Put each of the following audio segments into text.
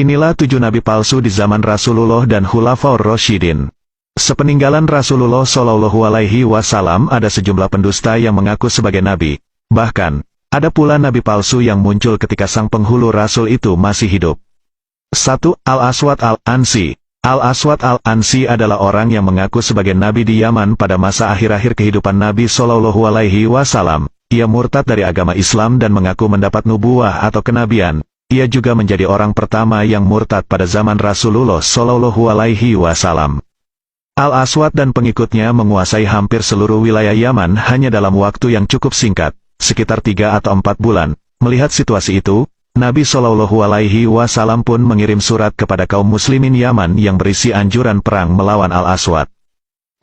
Inilah 7 nabi palsu di zaman Rasulullah dan Khulafaur Rasyidin. Sepeninggalan Rasulullah Shallallahu Alaihi Wasallam ada sejumlah pendusta yang mengaku sebagai nabi. Bahkan, ada pula nabi palsu yang muncul ketika sang penghulu Rasul itu masih hidup. 1. Al-Aswad Al-Ansi. Al-Aswad Al-Ansi adalah orang yang mengaku sebagai nabi di Yaman pada masa akhir-akhir kehidupan Nabi Shallallahu Alaihi Wasallam. Ia murtad dari agama Islam dan mengaku mendapat nubuwah atau kenabian. Ia juga menjadi orang pertama yang murtad pada zaman Rasulullah Shallallahu Alaihi Wasallam. Al-Aswad dan pengikutnya menguasai hampir seluruh wilayah Yaman hanya dalam waktu yang cukup singkat, sekitar 3 atau 4 bulan. Melihat situasi itu, Nabi Shallallahu Alaihi Wasallam pun mengirim surat kepada kaum muslimin Yaman yang berisi anjuran perang melawan Al-Aswad.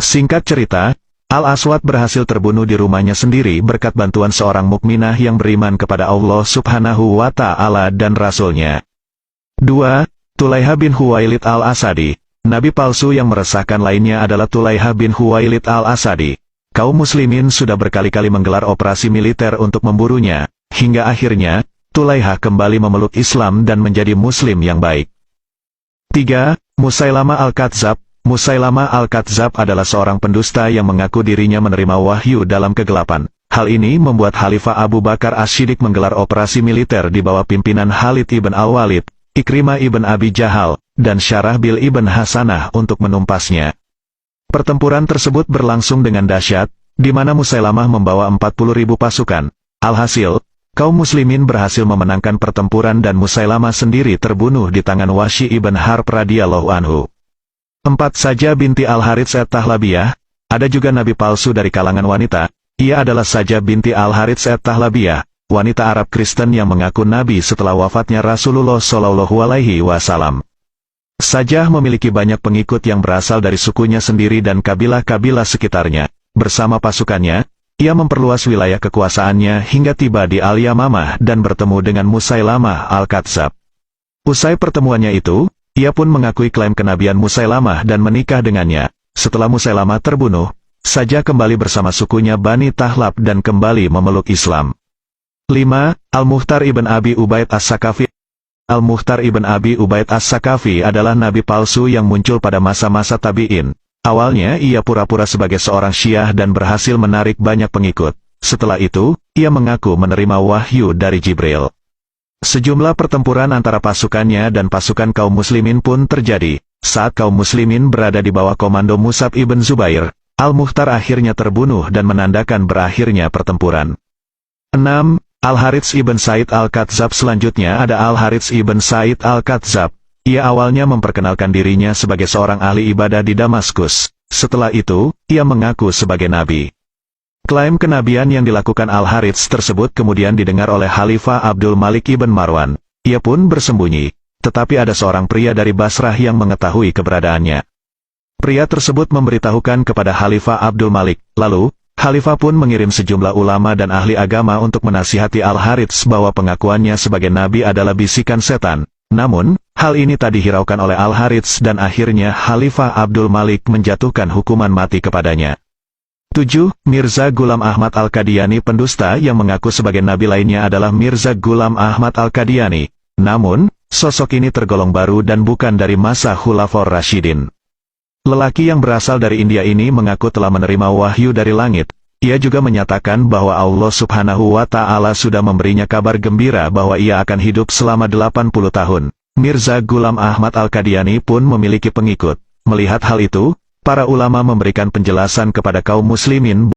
Singkat cerita, Al-Aswad berhasil terbunuh di rumahnya sendiri berkat bantuan seorang mukminah yang beriman kepada Allah Subhanahu wa Ta'ala dan Rasul-Nya. 2. Tulaiha bin Huwailid Al-Asadi. Nabi palsu yang meresahkan lainnya adalah Tulaiha bin Huwailid Al-Asadi. Kaum muslimin sudah berkali-kali menggelar operasi militer untuk memburunya, hingga akhirnya, Tulaiha kembali memeluk Islam dan menjadi muslim yang baik. 3. Musailama Al-Kadzab. Musailama Al-Kadzab adalah seorang pendusta yang mengaku dirinya menerima wahyu dalam kegelapan. Hal ini membuat Khalifah Abu Bakar As-Siddiq menggelar operasi militer di bawah pimpinan Khalid ibn Al-Walid, Ikrimah ibn Abi Jahal, dan Syarahbil ibn Hasanah untuk menumpasnya. Pertempuran tersebut berlangsung dengan dahsyat, di mana Musailamah membawa 40.000 pasukan. Alhasil, kaum muslimin berhasil memenangkan pertempuran dan Musailamah sendiri terbunuh di tangan Wahsy ibn Harb radhiyallahu anhu. 4. Sajah binti Al-Harits At-Tahlabiyah. Ada juga nabi palsu dari kalangan wanita. Ia adalah Sajah binti Al-Harits At-Tahlabiyah, wanita Arab Kristen yang mengaku nabi setelah wafatnya Rasulullah Shallallahu Alaihi Wasallam. Sajah memiliki banyak pengikut yang berasal dari sukunya sendiri dan kabilah-kabilah sekitarnya. Bersama pasukannya, ia memperluas wilayah kekuasaannya hingga tiba di Al-Yamamah dan bertemu dengan Musailamah Al-Kadzab. Usai pertemuannya itu, ia pun mengakui klaim kenabian Musailamah dan menikah dengannya. Setelah Musailamah terbunuh, Sajah kembali bersama sukunya Bani Tahlab dan kembali memeluk Islam. 5. Al-Mukhtar ibn Abi Ubaid As-Sakafi. Al-Mukhtar ibn Abi Ubaid As-Sakafi adalah nabi palsu yang muncul pada masa-masa tabi'in. Awalnya ia pura-pura sebagai seorang Syiah dan berhasil menarik banyak pengikut. Setelah itu, ia mengaku menerima wahyu dari Jibril. Sejumlah pertempuran antara pasukannya dan pasukan kaum muslimin pun terjadi. Saat kaum muslimin berada di bawah komando Mus'ab ibn Zubair, Al-Mukhtar akhirnya terbunuh dan menandakan berakhirnya pertempuran. 6. Al-Harits ibn Said Al-Kadzab. Selanjutnya ada Al-Harits ibn Said Al-Kadzab. Ia awalnya memperkenalkan dirinya sebagai seorang ahli ibadah di Damaskus. Setelah itu, ia mengaku sebagai nabi. Klaim kenabian yang dilakukan Al-Harits tersebut kemudian didengar oleh Khalifah Abdul Malik ibn Marwan. Ia pun bersembunyi, tetapi ada seorang pria dari Basrah yang mengetahui keberadaannya. Pria tersebut memberitahukan kepada Khalifah Abdul Malik. Lalu, Khalifah pun mengirim sejumlah ulama dan ahli agama untuk menasihati Al-Harits bahwa pengakuannya sebagai nabi adalah bisikan setan. Namun, hal ini tak dihiraukan oleh Al-Harits dan akhirnya Khalifah Abdul Malik menjatuhkan hukuman mati kepadanya. 7. Mirza Ghulam Ahmad Al-Qadiani. Pendusta yang mengaku sebagai nabi lainnya adalah Mirza Ghulam Ahmad Al-Qadiani. Namun, sosok ini tergolong baru dan bukan dari masa Khulafaur Rasyidin. Lelaki yang berasal dari India ini mengaku telah menerima wahyu dari langit. Ia juga menyatakan bahwa Allah Subhanahu wa Ta'ala sudah memberinya kabar gembira bahwa ia akan hidup selama 80 tahun. Mirza Ghulam Ahmad Al-Qadiani pun memiliki pengikut. Melihat hal itu, para ulama memberikan penjelasan kepada kaum muslimin